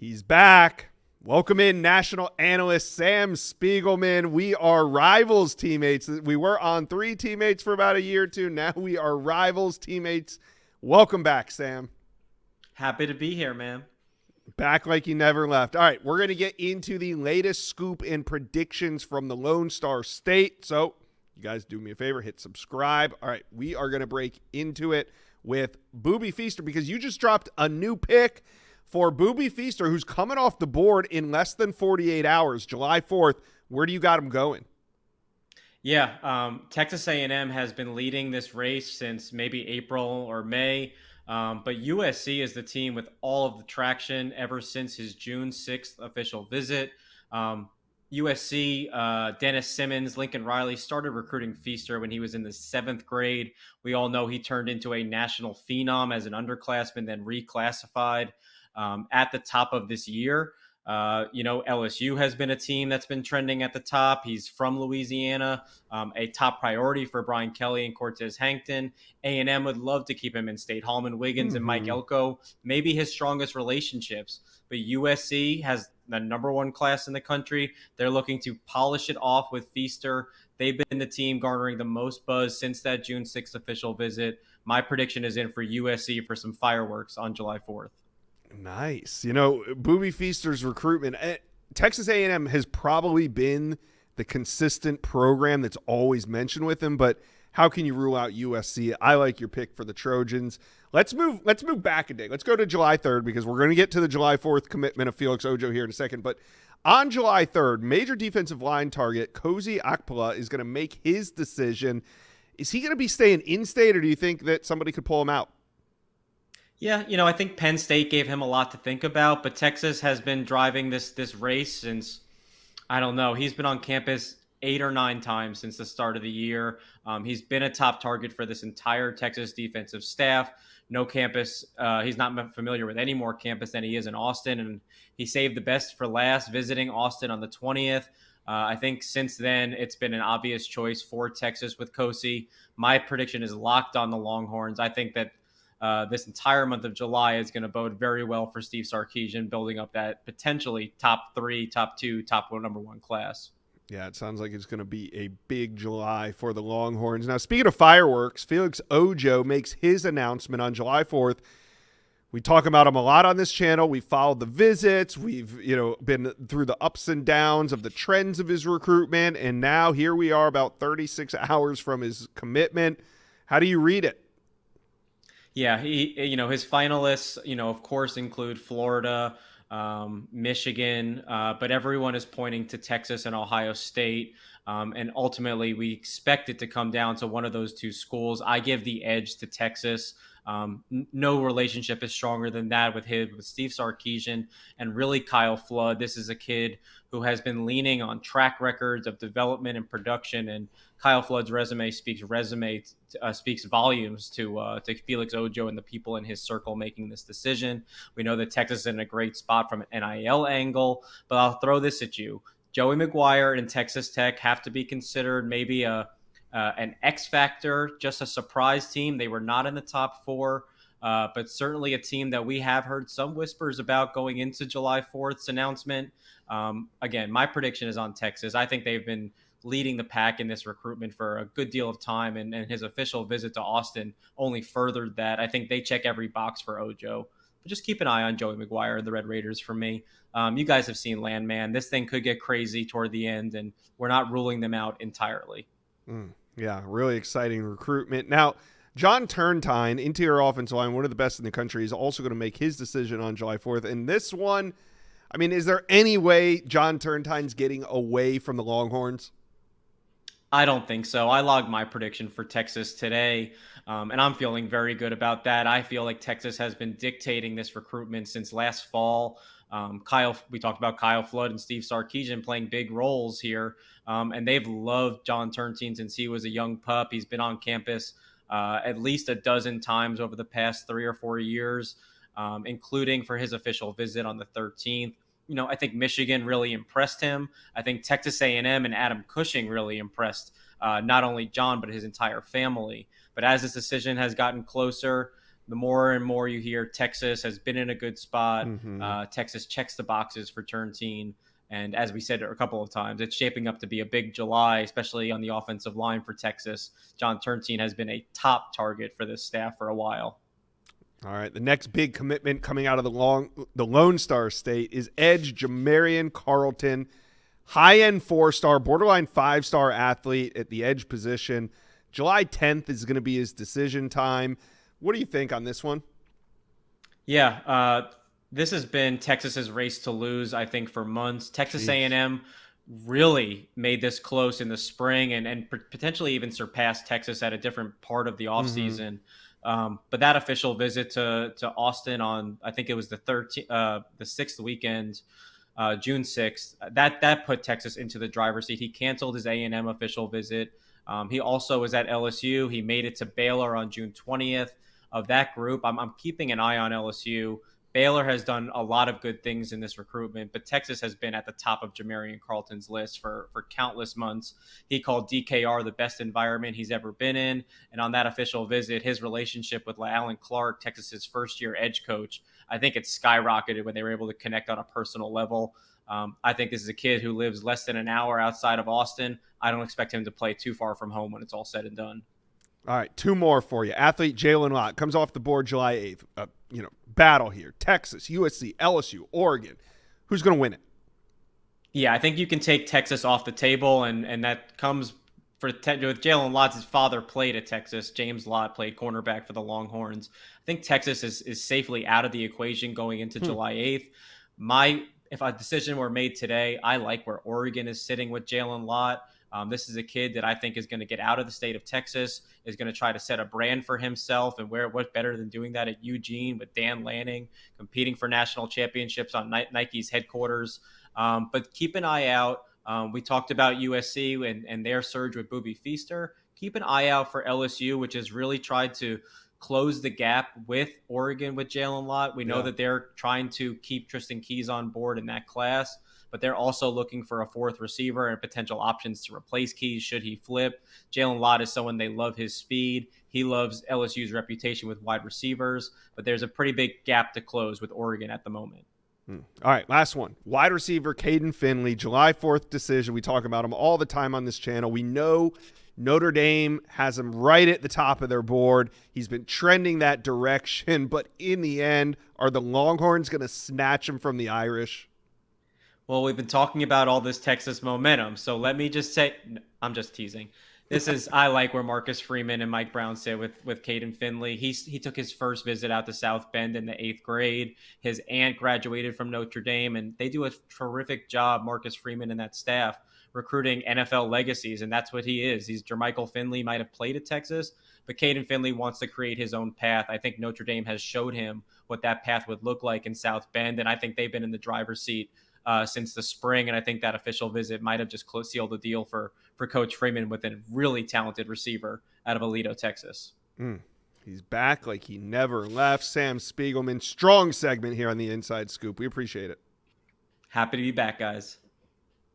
He's back. Welcome in, national analyst Sam Spiegelman. We are rivals teammates. We were on 3 teammates for about a year or two. Now we are rivals teammates. Welcome back, Sam. Happy to be here, man. Back like you never left. All right, we're going to get into the latest scoop and predictions from the Lone Star State. So you guys do me a favor, hit subscribe. All right, we are going to break into it with Boobie Feaster because you just dropped a new pick for Boobie Feaster, who's coming off the board in less than 48 hours, July 4th. Where do you got him going? Yeah, Texas A&M has been leading this race since maybe April or May, but USC is the team with all of the traction ever since his June 6th official visit. USC, Dennis Simmons, Lincoln Riley started recruiting Feaster when he was in the 7th grade. We all know he turned into a national phenom as an underclassman, then reclassified at the top of this year. LSU has been a team that's been trending at the top. He's from Louisiana, a top priority for Brian Kelly and Cortez Hankton. A&M would love to keep him in state. Hallman Wiggins and Mike Elko, maybe his strongest relationships. But USC has the number 1 class in the country. They're looking to polish it off with Feaster. They've been the team garnering the most buzz since that June 6th official visit. My prediction is in for USC for some fireworks on July 4th. Nice. Boobie Feaster's recruitment, Texas A&M has probably been the consistent program that's always mentioned with him, but how can you rule out USC? I like your pick for the Trojans. Let's move back a day. Let's go to July 3rd because we're going to get to the July 4th commitment of Felix Ojo here in a second. But on July 3rd, major defensive line target Kosi Okpala is going to make his decision. Is he going to be staying in-state, or do you think that somebody could pull him out? Yeah, I think Penn State gave him a lot to think about, but Texas has been driving this race since, I don't know, he's been on campus 8 or 9 times since the start of the year. He's been a top target for this entire Texas defensive staff. No campus. He's not familiar with any more campus than he is in Austin, and he saved the best for last, visiting Austin on the 20th. I think since then, it's been an obvious choice for Texas with Kosi. My prediction is locked on the Longhorns. I think that this entire month of July is going to bode very well for Steve Sarkisian, building up that potentially top 3, top 2, number 1 class. Yeah, it sounds like it's going to be a big July for the Longhorns. Now, speaking of fireworks, Felix Ojo makes his announcement on July 4th. We talk about him a lot on this channel. We followed the visits. We've, been through the ups and downs of the trends of his recruitment, and now here we are about 36 hours from his commitment. How do you read it? Yeah, his finalists, of course, include Florida, Michigan, but everyone is pointing to Texas and Ohio State. And ultimately, we expect it to come down to one of those 2 schools. I give the edge to Texas. No relationship is stronger than that with Steve Sarkisian and really Kyle Flood. This is a kid who has been leaning on track records of development and production, and Kyle Flood's resume speaks volumes to Felix Ojo and the people in his circle making this decision. We know that Texas is in a great spot from an NIL angle, but I'll throw this at you. Joey McGuire and Texas Tech have to be considered maybe an X factor, just a surprise team. They were not in the top 4, but certainly a team that we have heard some whispers about going into July 4th's announcement. Again, my prediction is on Texas. I think they've been leading the pack in this recruitment for a good deal of time, and his official visit to Austin only furthered that. I think they check every box for Ojo. But just keep an eye on Joey McGuire and the Red Raiders for me. You guys have seen Landman. This thing could get crazy toward the end, and we're not ruling them out entirely. Yeah, really exciting recruitment. Now, John Turntine, interior offensive line, one of the best in the country, is also going to make his decision on July 4th. And this one, is there any way John Turntine's getting away from the Longhorns? I don't think so. I logged my prediction for Texas today, and I'm feeling very good about that. I feel like Texas has been dictating this recruitment since last fall. We talked about Kyle Flood and Steve Sarkisian playing big roles here, and they've loved John Turntine since he was a young pup. He's been on campus at least a dozen times over the past 3 or 4 years, including for his official visit on the 13th. I think Michigan really impressed him. I think Texas A&M and Adam Cushing really impressed not only John, but his entire family. But as this decision has gotten closer, the more and more you hear Texas has been in a good spot. Mm-hmm. Texas checks the boxes for Turntine. And as we said a couple of times, it's shaping up to be a big July, especially on the offensive line for Texas. John Turntine has been a top target for this staff for a while. All right, the next big commitment coming out of the Lone Star State is edge Jamarion Carlton, high-end 4-star, borderline 5-star athlete at the edge position. July 10th is going to be his decision time. What do you think on this one? Yeah, this has been Texas's race to lose, I think, for months. Texas A&M really made this close in the spring and potentially even surpassed Texas at a different part of the offseason. But that official visit to Austin on, I think it was the 6th weekend, June 6th, that put Texas into the driver's seat. He canceled his A&M official visit. He also was at LSU. He made it to Baylor on June 20th. Of that group, I'm keeping an eye on LSU. Baylor has done a lot of good things in this recruitment, but Texas has been at the top of Jamarion Carlton's list for countless months. He called DKR the best environment he's ever been in. And on that official visit, his relationship with Alan Clark, Texas's first-year edge coach, I think it skyrocketed when they were able to connect on a personal level. I think this is a kid who lives less than an hour outside of Austin. I don't expect him to play too far from home when it's all said and done. All right, two more for you. Athlete Jaylen Lott comes off the board July 8th. Battle here. Texas, USC, LSU, Oregon. Who's going to win it? Yeah, I think you can take Texas off the table, and that comes with Jaylen Lott. His father played at Texas. James Lott played cornerback for the Longhorns. I think Texas is safely out of the equation going into July 8th. If a decision were made today, I like where Oregon is sitting with Jaylen Lott. This is a kid that I think is going to get out of the state of Texas, is going to try to set a brand for himself. And what better than doing that at Eugene with Dan Lanning, competing for national championships on Nike's headquarters. But keep an eye out. We talked about USC and their surge with Boobie Feaster. Keep an eye out for LSU, which has really tried to close the gap with Oregon with Jaylen Lott. We know that they're trying to keep Tristan Keys on board in that class, but they're also looking for a fourth receiver and potential options to replace Keys should he flip. Jaylen Lott is someone they love his speed. He loves LSU's reputation with wide receivers, but there's a pretty big gap to close with Oregon at the moment. All right, last one. Wide receiver Kaydon Finley, July 4th decision. We talk about him all the time on this channel. We know Notre Dame has him right at the top of their board. He's been trending that direction, but in the end, are the Longhorns going to snatch him from the Irish? Well, we've been talking about all this Texas momentum, so let me just say, I'm just teasing. I like where Marcus Freeman and Mike Brown sit with Kaydon Finley. He took his first visit out to South Bend in the 8th grade. His aunt graduated from Notre Dame, and they do a terrific job, Marcus Freeman and that staff, recruiting NFL legacies, and that's what he is. Jermichael Finley might have played at Texas, but Kaydon Finley wants to create his own path. I think Notre Dame has showed him what that path would look like in South Bend, and I think they've been in the driver's seat since the spring, and I think that official visit might have just sealed the deal for Coach Freeman with a really talented receiver out of Aledo, Texas. He's back like he never left. Sam Spiegelman, strong segment here on the Inside Scoop. We appreciate it. Happy to be back, guys.